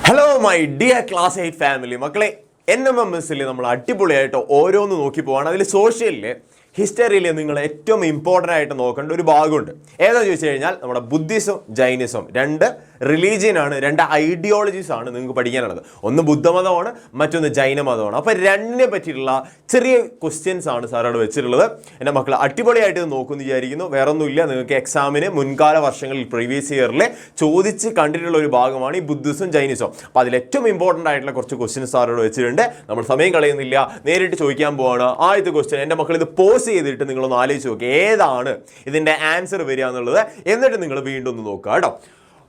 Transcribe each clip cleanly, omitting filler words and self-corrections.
Hello my dear class 8 family മക്കളെ, NMMS നമ്മൾ അടിപൊളിയായിട്ട് ഓരോന്ന് നോക്കി പോവാണ്. അതിൽ സോഷ്യലില് ഹിസ്റ്ററിയിൽ നിങ്ങൾ ഏറ്റവും ഇമ്പോർട്ടൻ്റ് ആയിട്ട് നോക്കേണ്ട ഒരു ഭാഗമുണ്ട്. ഏതാണെന്ന് ചോദിച്ചു കഴിഞ്ഞാൽ നമ്മുടെ ബുദ്ധിസം ജൈനിസം രണ്ട് റിലീജിയനാണ്, രണ്ട് ഐഡിയോളജീസ് ആണ് നിങ്ങൾക്ക് പഠിക്കാനുള്ളത്. ഒന്ന് ബുദ്ധമതമാണ്, മറ്റൊന്ന് ജൈനമതമാണ്. അപ്പോൾ രണ്ടിനെ പറ്റിയിട്ടുള്ള ചെറിയ ക്വസ്റ്റ്യൻസ് ആണ് സാർ അവിടെ വെച്ചിട്ടുള്ളത്. എൻ്റെ മക്കൾ അടിപൊളിയായിട്ട് നോക്കുമെന്ന് വിചാരിക്കുന്നു. വേറെ ഒന്നുമില്ല, നിങ്ങൾക്ക് എക്സാമിന് മുൻകാല വർഷങ്ങളിൽ പ്രീവിയസ് ഇയറിൽ ചോദിച്ച് കണ്ടിട്ടുള്ള ഒരു ഭാഗമാണ് ഈ ബുദ്ധിസം ജൈനിസം. അപ്പോൾ അതിൽ ഏറ്റവും ഇമ്പോർട്ടൻ്റ് ആയിട്ടുള്ള കുറച്ച് ക്വസ്റ്റ്യൻസ് സാറോട് വെച്ചിട്ടുണ്ട്. നമ്മൾ സമയം കളയുന്നില്ല, നേരിട്ട് ചോദിക്കാൻ പോവാണ്. ആദ്യത്തെ ക്വസ്റ്റ്യൻ എൻ്റെ മക്കൾ ഇത് പോസ് ചെയ്തിട്ട് നിങ്ങളൊന്ന് ആലോചിച്ച് നോക്കുക, ഏതാണ് ഇതിൻ്റെ ആൻസർ വരിക എന്നുള്ളത്. എന്നിട്ട് നിങ്ങൾ വീണ്ടും ഒന്ന് നോക്കുക കേട്ടോ.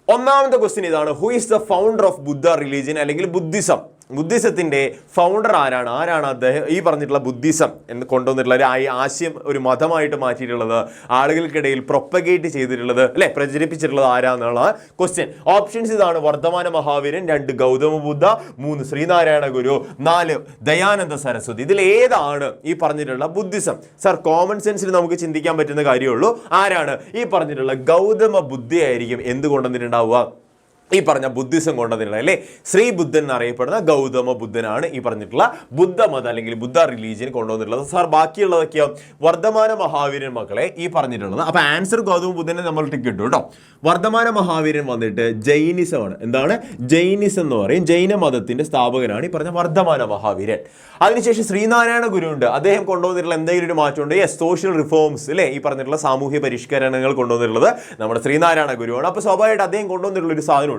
ഒന്നാമത്തെ ക്വസ്റ്റ്യൻ ഇതാണ്: who is the founder of Buddha religion അല്ലെങ്കിൽ ബുദ്ധിസം? ബുദ്ധിസത്തിന്റെ ഫൗണ്ടർ ആരാണ്? അദ്ദേഹം ഈ പറഞ്ഞിട്ടുള്ള ബുദ്ധിസം എന്ന് കൊണ്ടുവന്നിട്ടുള്ള ഒരു ആശയം ഒരു മതമായിട്ട് മാറ്റിയിട്ടുള്ളത്, ആളുകൾക്കിടയിൽ പ്രൊപ്പഗേറ്റ് ചെയ്തിട്ടുള്ളത് അല്ലെ, പ്രചരിപ്പിച്ചിട്ടുള്ളത് ആരാന്നുള്ള ക്വസ്റ്റ്യൻ. ഓപ്ഷൻസ് ഇതാണ്: വർദ്ധമാന മഹാവീരൻ, 2 ഗൗതമ ബുദ്ധ, 3 ശ്രീനാരായണ ഗുരു, 4 ദയാനന്ദ സരസ്വതി. ഇതിൽ ഏതാണ് ഈ പറഞ്ഞിട്ടുള്ള ബുദ്ധിസം? സാർ കോമൺ സെൻസിൽ നമുക്ക് ചിന്തിക്കാൻ പറ്റുന്ന കാര്യമുള്ളൂ. ആരാണ് ഈ പറഞ്ഞിട്ടുള്ള ഗൗതമ ബുദ്ധയായിരിക്കും എന്ത് കൊണ്ടുവന്നിട്ടുണ്ടാവുക? ഈ പറഞ്ഞ ബുദ്ധിസം കൊണ്ടുവന്നിട്ടുള്ള അല്ലേ, ശ്രീ ബുദ്ധൻ എന്നറിയപ്പെടുന്ന ഗൗതമ ബുദ്ധനാണ് ഈ പറഞ്ഞിട്ടുള്ള ബുദ്ധമതം അല്ലെങ്കിൽ ബുദ്ധ റിലീജിയൻ കൊണ്ടുവന്നിട്ടുള്ളത്. സാർ ബാക്കിയുള്ളതൊക്കെയോ? വർദ്ധമാന മഹാവീരൻ മക്കളെ ഈ പറഞ്ഞിട്ടുള്ളത്. അപ്പൊ ആൻസർ ഗൗതമ ബുദ്ധനെ നമ്മൾ ടിക്ക് കിട്ടും കേട്ടോ. വർദ്ധമാന മഹാവീരൻ വന്നിട്ട് ജൈനിസമാണ്. എന്താണ് ജൈനിസം എന്ന് പറയും? ജൈന മതത്തിന്റെ സ്ഥാപകനാണ് ഈ പറഞ്ഞ വർദ്ധമാന മഹാവീരൻ. അതിനുശേഷം ശ്രീനാരായണ ഗുരു ഉണ്ട്. അദ്ദേഹം കൊണ്ടുവന്നിട്ടുള്ള എന്തെങ്കിലും ഒരു മാറ്റമുണ്ട്? സോഷ്യൽ റിഫോംസ് അല്ലെ, ഈ പറഞ്ഞിട്ടുള്ള സാമൂഹ്യ പരിഷ്കരണങ്ങൾ കൊണ്ടുവന്നിട്ടുള്ളത് നമ്മുടെ ശ്രീനാരായണ ഗുരുവാണ്. അപ്പൊ സ്വാഭാവികമായിട്ട് അദ്ദേഹം കൊണ്ടുവന്നിട്ടുള്ള ഒരു സാധനം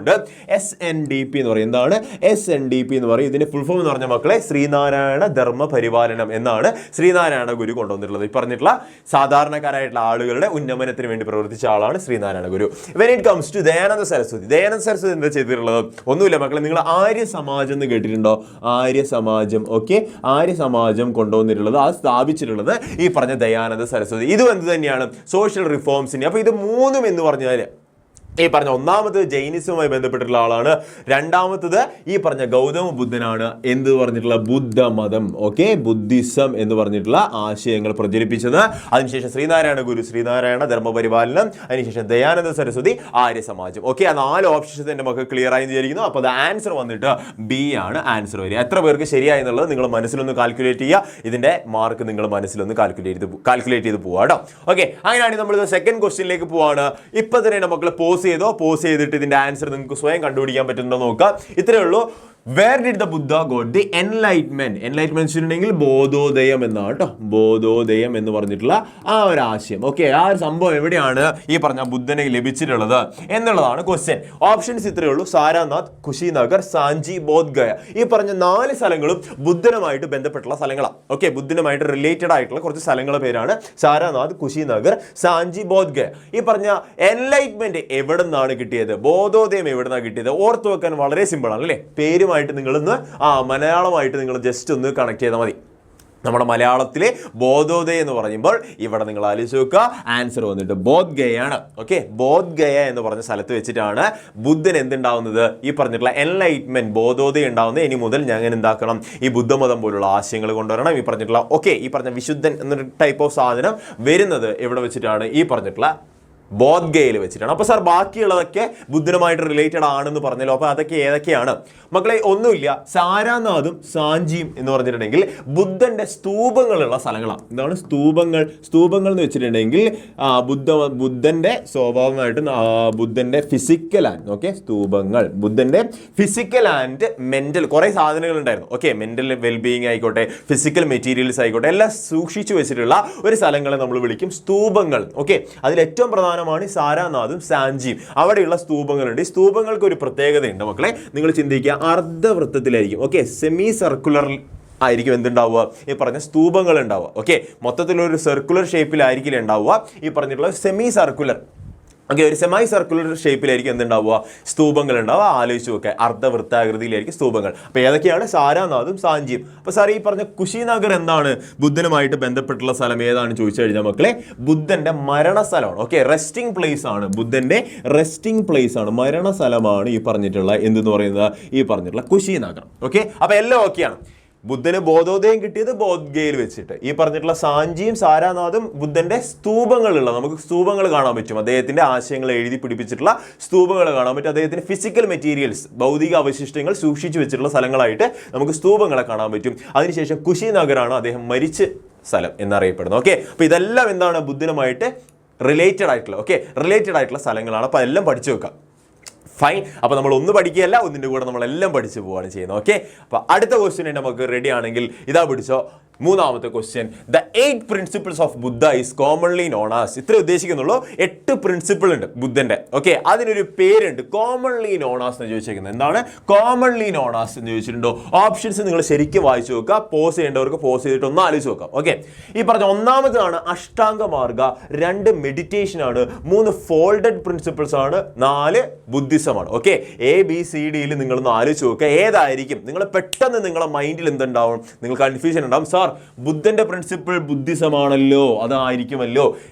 SNDP എന്ന് പറയും. എന്താണ് SNDP എന്ന് പറയും? ഇതിന്റെ ഫുൾ ഫോം എന്ന് പറഞ്ഞ മക്കളെ ശ്രീനാരായണ ധർമ്മ പരിപാലനം എന്നാണ് ശ്രീനാരായണ ഗുരു കൊണ്ടുവന്നിട്ടുള്ളത്. ഈ പറഞ്ഞിട്ടുള്ള സാധാരണക്കാരായിട്ടുള്ള ആളുകളുടെ ഉന്നമനത്തിന് വേണ്ടി പ്രവർത്തിച്ച ആളാണ് Sree Narayana Guru. When it comes to Dayananda Saraswati, Dayananda Saraswati എന്താ ചെയ്തിട്ടുള്ളത്? ഒന്നുമില്ല മക്കളെ, നിങ്ങൾ ആര്യ സമാജം എന്ന് കേട്ടിട്ടുണ്ടോ? ആര്യ സമാജം. ഓക്കെ, ആര്യ സമാജം കൊണ്ടുവന്നിട്ടുള്ളത്, അത് സ്ഥാപിച്ചിട്ടുള്ളത് ഈ പറഞ്ഞ ദയാനന്ദ സരസ്വതി. ഇതും എന്ത് തന്നെയാണ്? സോഷ്യൽ റിഫോംസിന്. അപ്പൊ ഇത് മൂന്നും എന്ന് പറഞ്ഞാൽ ഈ പറഞ്ഞ ഒന്നാമത് ജൈനിസവുമായി ബന്ധപ്പെട്ടിട്ടുള്ള ആളാണ്, രണ്ടാമത്തത് ഈ പറഞ്ഞ ഗൗതമ ബുദ്ധനാണ് എന്ത് പറഞ്ഞിട്ടുള്ള ബുദ്ധമതം. ഓക്കെ, ബുദ്ധിസം എന്ന് പറഞ്ഞിട്ടുള്ള ആശയങ്ങൾ പ്രചരിപ്പിച്ചത്. അതിനുശേഷം ശ്രീനാരായണ ഗുരു, ശ്രീനാരായണ ധർമ്മപരിപാലനം, അതിനുശേഷം ദയാനന്ദ സരസ്വതി, ആര്യ സമാജം. ഓക്കെ, ആ 4 ഓപ്ഷൻസ് എൻ്റെ മക്കൾ ക്ലിയർ ആയി വിചാരിക്കുന്നു. അപ്പോൾ അത് ആൻസർ വന്നിട്ട് B ആണ് ആൻസർ വരിക. എത്ര പേർക്ക് ശരിയായി എന്നുള്ളത് നിങ്ങൾ മനസ്സിലൊന്ന് കാൽക്കുലേറ്റ് ചെയ്യുക. ഇതിന്റെ മാർക്ക് നിങ്ങൾ മനസ്സിലൊന്ന് കാൽക്കുലേറ്റ് ചെയ്ത് പോവാ കേട്ടോ. ഓക്കെ, അങ്ങനെയാണെങ്കിൽ നമ്മൾ സെക്കൻഡ് ക്വസ്റ്റ്യനിലേക്ക് പോവാണ്. ഇപ്പൊ തന്നെ മക്കൾ പോസ് ചെയ്തിട്ട് ഇതിന്റെ ആൻസർ നിങ്ങൾക്ക് സ്വയം കണ്ടുപിടിക്കാൻ പറ്റുന്നുണ്ടോ നോക്കാം. ഇത്രയേ ഉള്ളൂ. Where did the Buddha got the enlightenment? Enlightenment വെച്ചിട്ടുണ്ടെങ്കിൽ ബോധോദയം എന്നാണ് കേട്ടോ. ബോധോദയം എന്ന് പറഞ്ഞിട്ടുള്ള ആ ഒരു ആശയം. ഓക്കെ, ആ ഒരു സംഭവം എവിടെയാണ് ഈ പറഞ്ഞ ബുദ്ധനെ ലഭിച്ചിട്ടുള്ളത് എന്നുള്ളതാണ് ക്വസ്റ്റ്യൻ. ഓപ്ഷൻസ് ഇത്രയേ ഉള്ളൂ: സാരാനാഥ്, കുശിനഗർ, സാഞ്ചി, ബോധ്ഗയ. ഈ പറഞ്ഞ 4 സ്ഥലങ്ങളും ബുദ്ധനുമായിട്ട് ബന്ധപ്പെട്ടുള്ള സ്ഥലങ്ങളാണ്. ഓക്കെ, ബുദ്ധനുമായിട്ട് റിലേറ്റഡ് ആയിട്ടുള്ള കുറച്ച് സ്ഥലങ്ങളുടെ പേരാണ് സാരാനാഥ്, കുശിനഗർ, സാഞ്ചി, ബോധ്ഗയ. ഈ പറഞ്ഞ എൻലൈറ്റ്മെന്റ് എവിടെ നിന്നാണ് കിട്ടിയത്? ബോധോദയം എവിടെ നിന്നാണ് കിട്ടിയത്? ഓർത്തു വെക്കാൻ വളരെ സിമ്പിൾ ആണ് അല്ലേ. പേര് നിങ്ങളൊന്ന് മലയാളമായിട്ട് നിങ്ങൾ ജസ്റ്റ് ഒന്ന് കണക്ട് ചെയ്താൽ മതി. നമ്മുടെ മലയാളത്തിലെ ബോധോദയം എന്ന് പറയുമ്പോൾ ഇവിടെ നിങ്ങൾ ആലോചിച്ച് നോക്കുക, ആൻസർ വന്നിട്ട് ബോധ്ഗയാണ്. ഓക്കെ, ബോധ്ഗയ എന്ന് പറഞ്ഞ സ്ഥലത്ത് വെച്ചിട്ടാണ് ബുദ്ധൻ എന്തുണ്ടാവുന്നത്? ഈ പറഞ്ഞിട്ടുള്ള എൻലൈറ്റ്മെന്റ്, ബോധോദയം ഉണ്ടാവുന്നത്. ഇനി മുതൽ ഞാൻ എന്താക്കണം? ഈ ബുദ്ധമതം പോലുള്ള ആശയങ്ങൾ കൊണ്ടുവരണം. ഈ പറഞ്ഞിട്ടുള്ള ഈ പറഞ്ഞ വിശുദ്ധൻ എന്നൊരു ടൈപ്പ് ഓഫ് സാധനം വരുന്നത് എവിടെ വെച്ചിട്ടാണ്? ഈ പറഞ്ഞിട്ടുള്ള ബോധ്ഗയയിൽ വെച്ചിട്ടാണ്. അപ്പോൾ സാർ ബാക്കിയുള്ളതൊക്കെ ബുദ്ധനുമായിട്ട് റിലേറ്റഡ് ആണെന്ന് പറഞ്ഞല്ലോ. അപ്പോൾ അതൊക്കെ ഏതൊക്കെയാണ് മക്കളെ? ഒന്നുമില്ല, സാരാനാഥും സാഞ്ചിയും എന്ന് പറഞ്ഞിട്ടുണ്ടെങ്കിൽ ബുദ്ധന്റെ സ്തൂപങ്ങളുള്ള സ്ഥലങ്ങളാണ്. എന്താണ് സ്തൂപങ്ങൾ? സ്തൂപങ്ങൾ എന്ന് വെച്ചിട്ടുണ്ടെങ്കിൽ ബുദ്ധന്റെ സ്വാഭാവികമായിട്ടും ബുദ്ധന്റെ ഫിസിക്കൽ ആൻഡ് സ്തൂപങ്ങൾ, ബുദ്ധന്റെ ഫിസിക്കൽ ആൻഡ് മെന്റൽ കുറേ സാധനങ്ങൾ ഉണ്ടായിരുന്നു. ഓക്കെ, മെന്റൽ വെൽബീയിങ് ആയിക്കോട്ടെ, ഫിസിക്കൽ മെറ്റീരിയൽസ് ആയിക്കോട്ടെ, എല്ലാം സൂക്ഷിച്ചു വെച്ചിട്ടുള്ള ഒരു സ്ഥലങ്ങളെ നമ്മൾ വിളിക്കും സ്തൂപങ്ങൾ. ഓക്കെ, അതിൽ ഏറ്റവും പ്രധാനമാണ് സാരാനാഥും സാഞ്ചിയും. അവിടെയുള്ള സ്തൂപങ്ങളുണ്ട്. ഈ സ്തൂപങ്ങൾക്ക് ഒരു പ്രത്യേകതയുണ്ട് മക്കളെ, നിങ്ങൾ ചിന്തിക്കുക, അർദ്ധവൃത്തത്തിലായിരിക്കും. ഓക്കെ, സെമി സർക്കുലർ ആയിരിക്കും എന്തുണ്ടാവുക? ഈ പറഞ്ഞ സ്തൂപങ്ങൾ ഉണ്ടാവുക. ഓക്കെ, മൊത്തത്തിലൊരു സർക്കുലർ ഷേപ്പിലായിരിക്കില്ല ഉണ്ടാവുക. ഈ പറഞ്ഞിട്ടുള്ള സെമി സർക്കുലർ, ഓക്കെ, ഒരു സെമി സർക്കുലർ ഷേപ്പിലായിരിക്കും എന്തുണ്ടാവുക? സ്തൂപങ്ങൾ ഉണ്ടാവുക. ആലോചിച്ച് നോക്കുക, അർദ്ധവൃത്താകൃതിയിലായിരിക്കും സ്തൂപങ്ങൾ. അപ്പോൾ ഏതൊക്കെയാണ്? സാരാനാഥും സാഞ്ചിയും. അപ്പോൾ സാർ ഈ പറഞ്ഞ കുശിനഗർ എന്താണ് ബുദ്ധനുമായിട്ട് ബന്ധപ്പെട്ടുള്ള സ്ഥലം ഏതാണ് ചോദിച്ചു കഴിഞ്ഞാൽ മക്കളെ, ബുദ്ധന്റെ മരണസ്ഥലമാണ്. ഓക്കെ, റെസ്റ്റിംഗ് പ്ലേസ് ആണ്. ബുദ്ധന്റെ റെസ്റ്റിംഗ് പ്ലേസ് ആണ്, മരണസ്ഥലമാണ് ഈ പറഞ്ഞിട്ടുള്ള എന്തെന്ന് പറയുന്നത്? ഈ പറഞ്ഞിട്ടുള്ള കുശിനഗർ. ഓക്കെ, അപ്പോൾ എല്ലാം ഓക്കെയാണ്. ബുദ്ധന് ബോധോദയം കിട്ടിയത് ബോധ്ഗയയിൽ വെച്ചിട്ട്. ഈ പറഞ്ഞിട്ടുള്ള സാഞ്ചിയും സാരാനാഥും ബുദ്ധന്റെ സ്തൂപങ്ങളുള്ള, നമുക്ക് സ്തൂപങ്ങൾ കാണാൻ പറ്റും, അദ്ദേഹത്തിന്റെ ആശയങ്ങൾ എഴുതി പിടിപ്പിച്ചിട്ടുള്ള സ്തൂപങ്ങൾ കാണാൻ പറ്റും. അദ്ദേഹത്തിന്റെ ഫിസിക്കൽ മെറ്റീരിയൽസ്, ഭൗതിക അവശിഷ്ടങ്ങൾ സൂക്ഷിച്ചു വെച്ചിട്ടുള്ള സ്ഥലങ്ങളായിട്ട് നമുക്ക് സ്തൂപങ്ങളെ കാണാൻ പറ്റും. അതിനുശേഷം കുശിനഗറാണ് അദ്ദേഹം മരിച്ച സ്ഥലം എന്നറിയപ്പെടുന്നത്. ഓക്കെ, അപ്പൊ ഇതെല്ലാം എന്താണ് ബുദ്ധനുമായിട്ട് റിലേറ്റഡ് ആയിട്ടുള്ള സ്ഥലങ്ങളാണ്. അപ്പൊ എല്ലാം പഠിച്ചു വെക്കാം. ഫൈൻ. അപ്പോൾ നമ്മൾ ഒന്ന് പഠിക്കുകയല്ല, ഒന്നിൻ്റെ കൂടെ നമ്മളെല്ലാം പഠിച്ചു പോവുകയാണ് ചെയ്യുന്നത്. ഓക്കെ, അപ്പോൾ അടുത്ത ക്വസ്റ്റ്യൻ നമുക്ക് റെഡി ആണെങ്കിൽ ഇതാ പിടിച്ചോ. മൂന്നാമത്തെ question, the 8 principles of Buddha is commonly known as. ഇത്ര ഉദ്ദേശിക്കുന്നുള്ളൂ. 8 പ്രിൻസിപ്പിൾ ഉണ്ട് ബുദ്ധന്റെ. ഓക്കെ, അതിനൊരു പേരുണ്ട്, കോമൺലി നോൺ ആസ് എന്ന് ചോദിച്ചിരിക്കുന്നത്. എന്താണ് കോമൺലി നോൺ ആസ് എന്ന് ചോദിച്ചിട്ടുണ്ടോ? ഓപ്ഷൻസ് നിങ്ങൾ ശരിക്കും വായിച്ചു നോക്കുക. പോസ് ചെയ്യേണ്ടവർക്ക് പോസ് ചെയ്തിട്ട് ഒന്ന് ആലോചിച്ച് നോക്കാം. ഓക്കെ, ഈ പറഞ്ഞ ഒന്നാമതാണ് അഷ്ടാംഗ മാർഗ, 2 മെഡിറ്റേഷൻ ആണ്, 3 ഫോൾഡഡ് പ്രിൻസിപ്പിൾസ് ആണ്, 4 ബുദ്ധിസമാണ്. ഓക്കെ, ABCDയിൽ നിങ്ങളൊന്ന് ആലോചിച്ച് നോക്കുക. ഏതായിരിക്കും നിങ്ങൾ പെട്ടെന്ന് നിങ്ങളുടെ മൈൻഡിൽ എന്തുണ്ടാവും? നിങ്ങൾ കൺഫ്യൂഷൻ ഉണ്ടാവും. സാർ, ബുദ്ധന്റെ പ്രിൻസിപ്പിൾ ബുദ്ധിസമാണല്ലോ, അതായിരിക്കുമല്ലോ.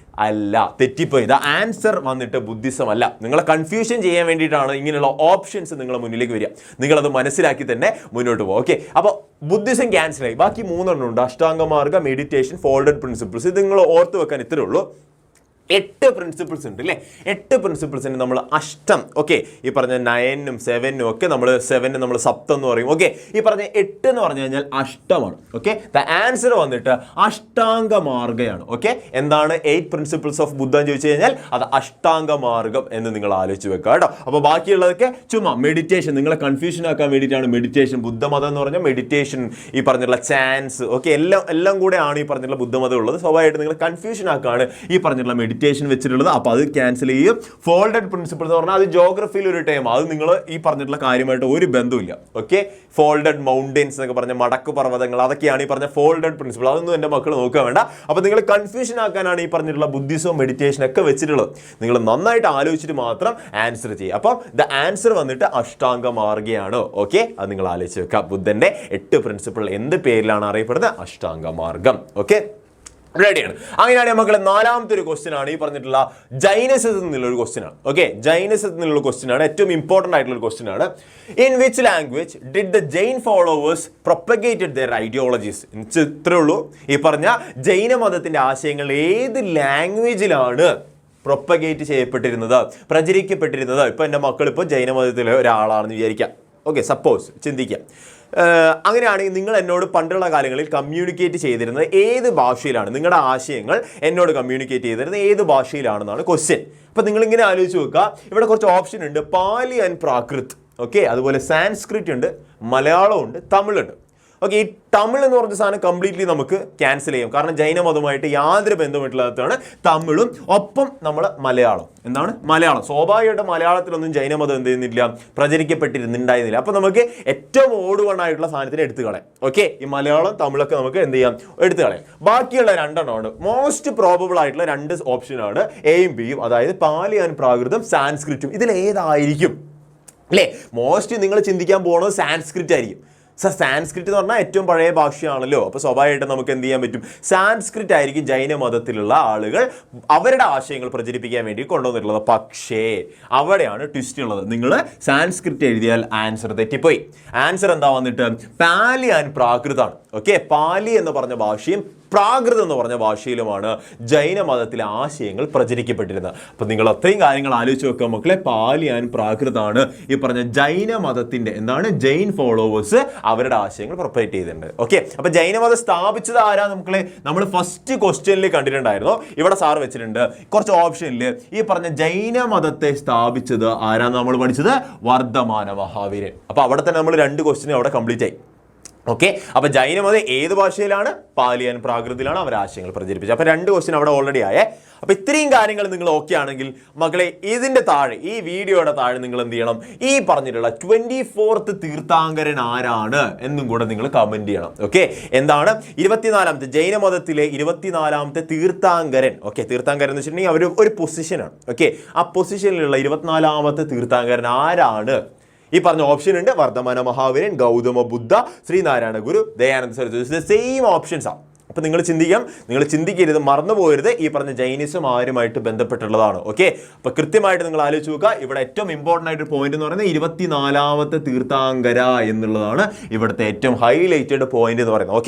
അല്ല, തെറ്റിപ്പോയി. ദ ആൻസർ വന്നിട്ട് ബുദ്ധിസം അല്ല. നിങ്ങളെ കൺഫ്യൂഷൻ ചെയ്യാൻ വേണ്ടിയിട്ടാണ് ഇങ്ങനെയുള്ള ഓപ്ഷൻസ് നിങ്ങളുടെ മുന്നിലേക്ക് വരിക. നിങ്ങളത് മനസ്സിലാക്കി തന്നെ മുന്നോട്ട് പോകും. ഓക്കെ, അപ്പോൾ ബുദ്ധിസം ക്യാൻസലായി. ബാക്കി 3 ഉണ്ട്, അഷ്ടാംഗമാർഗ, മെഡിറ്റേഷൻ, ഫോൾഡഡ് പ്രിൻസിപ്പിൾസ്. ഇത് നിങ്ങൾ ഓർത്ത് വെക്കാൻ ഇത്രേ ഉള്ളൂ. 8 പ്രിൻസിപ്പിൾസ് ഉണ്ട് അല്ലേ? 8 പ്രിൻസിപ്പിൾസിന് നമ്മൾ അഷ്ടം, ഓക്കെ, ഈ പറഞ്ഞ 9ഉം 7ഉം ഒക്കെ നമ്മൾ 7 നമ്മൾ സപ്തം എന്ന് പറയും. ഓക്കെ, ഈ പറഞ്ഞ 8 എന്ന് പറഞ്ഞു കഴിഞ്ഞാൽ അഷ്ടമാണ്. ഓക്കെ, ദ ആൻസർ വന്നിട്ട് അഷ്ടാംഗ മാർഗയാണ്. ഓക്കെ, എന്താണ് 8 പ്രിൻസിപ്പിൾസ് ഓഫ് ബുദ്ധ എന്ന് ചോദിച്ചു കഴിഞ്ഞാൽ അത് അഷ്ടാംഗ മാർഗം എന്ന് നിങ്ങൾ ആലോചിച്ച് വെക്കുക കേട്ടോ. അപ്പോൾ ബാക്കിയുള്ളതൊക്കെ ചുമ്മാ മെഡിറ്റേഷൻ, നിങ്ങളെ കൺഫ്യൂഷൻ ആക്കാൻ വേണ്ടിയിട്ടാണ് മെഡിറ്റേഷൻ. ബുദ്ധമതം എന്ന് പറഞ്ഞാൽ മെഡിറ്റേഷൻ, ഈ പറഞ്ഞിട്ടുള്ള ചാൻസ്, ഓക്കെ, എല്ലാം കൂടെയാണ് ഈ പറഞ്ഞിട്ടുള്ള ബുദ്ധമതം ഉള്ളത്. സ്വാഭാവികമായിട്ട് നിങ്ങൾ കൺഫ്യൂഷൻ ആക്കാണ് ഈ പറഞ്ഞിട്ടുള്ള മെഡിറ്റേഷൻ വെച്ചിട്ടുള്ളത്. അപ്പോൾ അത് ക്യാൻസൽ ചെയ്യും. ഫോൾഡഡ് പ്രിൻസിപ്പിൾ എന്ന് പറഞ്ഞാൽ അത് ജോഗ്രഫിയിൽ ഒരു ടൈം, അത് നിങ്ങൾ ഈ പറഞ്ഞിട്ടുള്ള കാര്യമായിട്ട് ഒരു ബന്ധമില്ല. ഓക്കെ, ഫോൾഡഡ് മൗണ്ടൻസ് എന്നൊക്കെ പറഞ്ഞ മടക്ക് പർവ്വതങ്ങൾ, അതൊക്കെയാണ് ഈ പറഞ്ഞ ഫോൾഡഡ് പ്രിൻസിപ്പിൾ. അതൊന്നും എൻ്റെ മക്കൾ നോക്കാൻ വേണ്ട. അപ്പോൾ നിങ്ങൾ കൺഫ്യൂഷൻ ആക്കാനാണ് ഈ പറഞ്ഞിട്ടുള്ള ബുദ്ധിസവും മെഡിറ്റേഷൻ ഒക്കെ വെച്ചിട്ടുള്ളത്. നിങ്ങൾ നന്നായിട്ട് ആലോചിച്ചിട്ട് മാത്രം ആൻസർ ചെയ്യുക. അപ്പം ദ ആൻസർ വന്നിട്ട് അഷ്ടാംഗ മാർഗയാണ്. ഓക്കെ, അത് നിങ്ങൾ ആലോചിച്ച് വെക്കുക. ബുദ്ധന്റെ 8 പ്രിൻസിപ്പിൾ എന്ത് പേരിലാണ് അറിയപ്പെടുന്നത്? അഷ്ടാംഗ മാർഗം. ഓക്കെ, റെഡിയാണ്. അങ്ങനെയാണെങ്കിൽ മക്കളെ നാലാമത്തെ ഒരു ക്വസ്റ്റ്യൻ ആണ് ഈ പറഞ്ഞിട്ടുള്ള ജൈനിസത്തിൽ നിന്നുള്ളൊരു ക്വസ്റ്റ്യൻ ആണ്. ഓക്കെ, ജൈനിസത്തിൽ നിന്നുള്ള ക്വസ്റ്റ്യൻ ആണ്, ഏറ്റവും ഇമ്പോർട്ടൻ്റ് ആയിട്ടുള്ള ഒരു ക്വസ്റ്റ്യൻ ആണ്. In which language did the Jain followers propagated their ideologies? ഇത്രേ ഉള്ളൂ. ഈ പറഞ്ഞ ജൈന മതത്തിന്റെ ആശയങ്ങൾ ഏത് ലാംഗ്വേജിലാണ് പ്രൊപ്പഗേറ്റ് ചെയ്യപ്പെട്ടിരുന്നത്, പ്രചരിക്കപ്പെട്ടിരുന്നത്? ഇപ്പൊ എൻ്റെ മക്കൾ ഇപ്പോൾ ജൈനമതത്തിലെ ഒരാളാണെന്ന് വിചാരിക്കാം. ഓക്കെ, സപ്പോസ് ചിന്തിക്കാം. അങ്ങനെയാണെങ്കിൽ നിങ്ങൾ എന്നോട് പണ്ടുള്ള കാലങ്ങളിൽ കമ്മ്യൂണിക്കേറ്റ് ചെയ്തിരുന്നത് ഏത് ഭാഷയിലാണ്? നിങ്ങളുടെ ആശയങ്ങൾ എന്നോട് കമ്മ്യൂണിക്കേറ്റ് ചെയ്തിരുന്നത് ഏത് ഭാഷയിലാണെന്നാണ് ക്വസ്റ്റ്യൻ. അപ്പോൾ നിങ്ങളിങ്ങനെ ആലോചിച്ച് നോക്കുക. ഇവിടെ കുറച്ച് ഓപ്ഷൻ ഉണ്ട്, പാലി ആൻഡ് പ്രാകൃത്. ഓക്കെ, അതുപോലെ സാൻസ്ക്രിറ്റ് ഉണ്ട്, മലയാളം ഉണ്ട്, തമിഴുണ്ട്. ഓക്കെ, ഈ തമിഴ് എന്ന് പറഞ്ഞ സാധനം കംപ്ലീറ്റ്ലി നമുക്ക് ക്യാൻസൽ ചെയ്യാം. കാരണം ജൈനമതവുമായിട്ട് യാതൊരു ബന്ധമില്ലാത്തതാണ് തമിഴും. ഒപ്പം നമ്മൾ മലയാളം, എന്താണ് മലയാളം, സ്വാഭാവികമായിട്ട് മലയാളത്തിലൊന്നും ജൈനമതം എന്ത് ചെയ്യുന്നില്ല, പ്രചരിക്കപ്പെട്ടിരുന്നുണ്ടായിരുന്നില്ല. അപ്പോൾ നമുക്ക് ഏറ്റവും ഓടുവണ്ണായിട്ടുള്ള സാധനത്തിന് എടുത്തു കളയാം. ഓക്കെ, ഈ മലയാളം തമിഴൊക്കെ നമുക്ക് എന്ത് ചെയ്യാം, എടുത്തു കളയാം. ബാക്കിയുള്ള 2 എണ്ണമാണ് മോസ്റ്റ് പ്രോബബിൾ ആയിട്ടുള്ള 2 ഓപ്ഷനാണ്, എയും ബിയും. അതായത് പാലി ആൻഡ് പ്രാകൃതം, സാൻസ്ക്രിറ്റും. ഇതിൽ ഏതായിരിക്കും അല്ലേ? മോസ്റ്റ് നിങ്ങൾ ചിന്തിക്കാൻ പോകുന്നത് സാൻസ്ക്രിറ്റ് ആയിരിക്കും. സാൻസ്ക്രിറ്റ് എന്ന് പറഞ്ഞാൽ ഏറ്റവും പഴയ ഭാഷയാണല്ലോ. അപ്പോൾ സ്വാഭാവികമായിട്ടും നമുക്ക് എന്ത് ചെയ്യാൻ പറ്റും, സാൻസ്ക്രിറ്റ് ആയിരിക്കും ജൈന മതത്തിലുള്ള ആളുകൾ അവരുടെ ആശയങ്ങൾ പ്രചരിപ്പിക്കാൻ വേണ്ടി കൊണ്ടുവന്നിട്ടുള്ളത്. പക്ഷേ അവിടെയാണ് ട്വിസ്റ്റ് ഉള്ളത്. നിങ്ങൾ സാൻസ്ക്രിറ്റ് എഴുതിയാൽ ആൻസർ തെറ്റിപ്പോയി. ആൻസർ എന്താ വന്നിട്ട് പാലി ആൻഡ് പ്രാകൃതാണ്. ഓക്കെ, പാലി എന്ന് പറഞ്ഞ ഭാഷയും പ്രാകൃതം എന്ന് പറഞ്ഞ ഭാഷയിലുമാണ് ജൈന മതത്തിലെ ആശയങ്ങൾ പ്രചരിക്കപ്പെട്ടിരുന്നത്. അപ്പം നിങ്ങൾ അത്രയും കാര്യങ്ങൾ ആലോചിച്ച് വെക്കുക മക്കളെ. പാലി ആൻഡ് പ്രാകൃതാണ് ഈ പറഞ്ഞ ജൈന മതത്തിന്റെ, എന്താണ്, ജൈൻ ഫോളോവേഴ്സ് അവരുടെ ആശയങ്ങൾ പ്രൊപ്പഗേറ്റ് ചെയ്തിട്ടുണ്ട്. ഓക്കെ, അപ്പൊ ജൈനമതം സ്ഥാപിച്ചത് ആരാ മക്കളെ? നമ്മൾ ഫസ്റ്റ് ക്വസ്റ്റ്യനിൽ കണ്ടിട്ടുണ്ടായിരുന്നു. ഇവിടെ സാർ വെച്ചിട്ടുണ്ട് കുറച്ച് ഓപ്ഷനിൽ ഈ പറഞ്ഞ ജൈന മതത്തെ സ്ഥാപിച്ചത് ആരാന്ന് നമ്മൾ പഠിച്ചത്? വർദ്ധമാന മഹാവീരൻ. അപ്പൊ അവിടെ തന്നെ നമ്മൾ 2 ക്വസ്റ്റ്യൻ അവിടെ കംപ്ലീറ്റ് ആയി. ഓക്കെ, അപ്പൊ ജൈനമതം ഏത് ഭാഷയിലാണ്? പാലി ആൻഡ് പ്രാകൃതത്തിലാണ് അവർ ആശയങ്ങൾ പ്രചരിപ്പിച്ചത്. അപ്പൊ 2 ക്വസ്റ്റ്യൻ അവിടെ ഓൾറെഡി ആയേ. അപ്പൊ ഇത്രയും കാര്യങ്ങൾ നിങ്ങൾ ഓക്കെ ആണെങ്കിൽ മക്കളെ, ഇതിന്റെ താഴെ, ഈ വീഡിയോയുടെ താഴെ നിങ്ങൾ എന്ത് ചെയ്യണം, ഈ പറഞ്ഞിട്ടുള്ള 24th തീർത്ഥാങ്കരൻ ആരാണ് എന്നും കൂടെ നിങ്ങൾ കമന്റ് ചെയ്യണം. ഓക്കെ, എന്താണ് 24ാമത്തെ ജൈനമതത്തിലെ 24ാമത്തെ തീർത്ഥാങ്കരൻ? ഓക്കെ, തീർത്ഥാങ്കരൻ എന്ന് വെച്ചിട്ടുണ്ടെങ്കിൽ അവർ ഒരു പൊസിഷനാണ്. ഓക്കെ, ആ പൊസിഷനിലുള്ള 24ാമത്തെ തീർത്ഥാങ്കരൻ ആരാണ്? ഈ പറഞ്ഞ ഓപ്ഷൻ ഉണ്ട്, വർദ്ധമാന മഹാവീരൻ, ഗൗതമ ബുദ്ധ, ശ്രീനാരായണ ഗുരു, ദയാനന്ദ സരസ്വതി. സെയിം ഓപ്ഷൻസ് ആണ്. അപ്പോൾ നിങ്ങൾ ചിന്തിക്കരുത്, മറന്നു പോകരുത്, ഈ പറഞ്ഞ ജൈനിസം ആരുമായിട്ട് ബന്ധപ്പെട്ടുള്ളതാണ്. ഓക്കെ, അപ്പോൾ കൃത്യമായിട്ട് നിങ്ങൾ ആലോചിച്ച് നോക്കുക. ഇവിടെ ഏറ്റവും ഇമ്പോർട്ടൻ്റ് ആയിട്ട് പോയിന്റ് എന്ന് പറയുന്നത് 24ാമത്തെ തീർത്ഥാങ്കര എന്നുള്ളതാണ് ഇവിടുത്തെ ഏറ്റവും ഹൈലൈറ്റഡ് പോയിന്റ് എന്ന് പറയുന്നത്.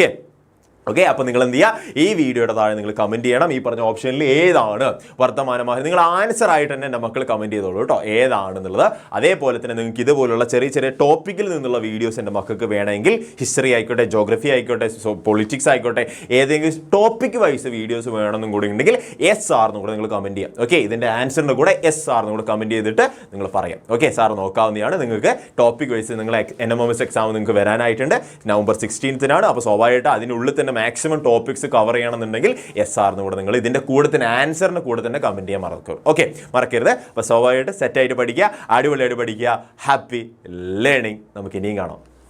ഓക്കെ, അപ്പോൾ നിങ്ങൾ എന്ത് ചെയ്യുക, ഈ വീഡിയോയുടെ താഴെ നിങ്ങൾ കമൻറ്റ് ചെയ്യണം. ഈ പറഞ്ഞ ഓപ്ഷനിൽ ഏതാണ് വർത്തമാനമായി, നിങ്ങൾ ആൻസർ ആയിട്ട് തന്നെ എൻ്റെ മക്കൾ കമൻറ്റ് ചെയ്തോളൂ കേട്ടോ, ഏതാണെന്നുള്ളത്. അതേപോലെ തന്നെ നിങ്ങൾക്ക് ഇതുപോലുള്ള ചെറിയ ടോപ്പിക്കിൽ നിന്നുള്ള വീഡിയോസ് എൻ്റെ മക്കൾക്ക് വേണമെങ്കിൽ, ഹിസ്റ്ററി ആയിക്കോട്ടെ, ജോഗ്രഫി ആയിക്കോട്ടെ, പൊളിറ്റിക്സ് ആയിക്കോട്ടെ, ഏതെങ്കിലും ടോപ്പിക് വൈസ് വീഡിയോസ് വേണമെന്നും കൂടി ഉണ്ടെങ്കിൽ SR എന്ന് കൂടെ നിങ്ങൾ കമൻറ്റ് ചെയ്യാം. ഓക്കെ, ഇതിൻ്റെ ആൻസറിൻ്റെ കൂടെ SR എന്ന് കൂടെ കമൻറ്റ് ചെയ്തിട്ട് നിങ്ങൾ പറയാം. ഓക്കെ, സാർ നോക്കാവുന്നതാണ്. നിങ്ങൾക്ക് ടോപ്പിക് വൈസ് നിങ്ങൾ NMMS എക്സാം നിങ്ങൾക്ക് വരാനായിട്ടുണ്ട്. November 16th അപ്പോൾ സ്വാഭാവികമായിട്ട് അതിനുള്ളിൽ തന്നെ മാക്സിമം ടോപ്പിക്സ് കവർ ചെയ്യണമെന്നുണ്ടെങ്കിൽ SR എന്ന് കൂടെ നിങ്ങൾ ഇതിൻ്റെ കൂടെ തന്നെ ആൻസറിൻ്റെ കൂടെ തന്നെ കമൻറ്റ് ചെയ്യാൻ മറക്കരുത്. അപ്പോൾ സ്വാഭാവികമായിട്ട് സെറ്റായിട്ട് പഠിക്കുക, അടിപൊളിയായിട്ട് പഠിക്കുക. Happy learning. നമുക്ക് ഇനിയും കാണാം.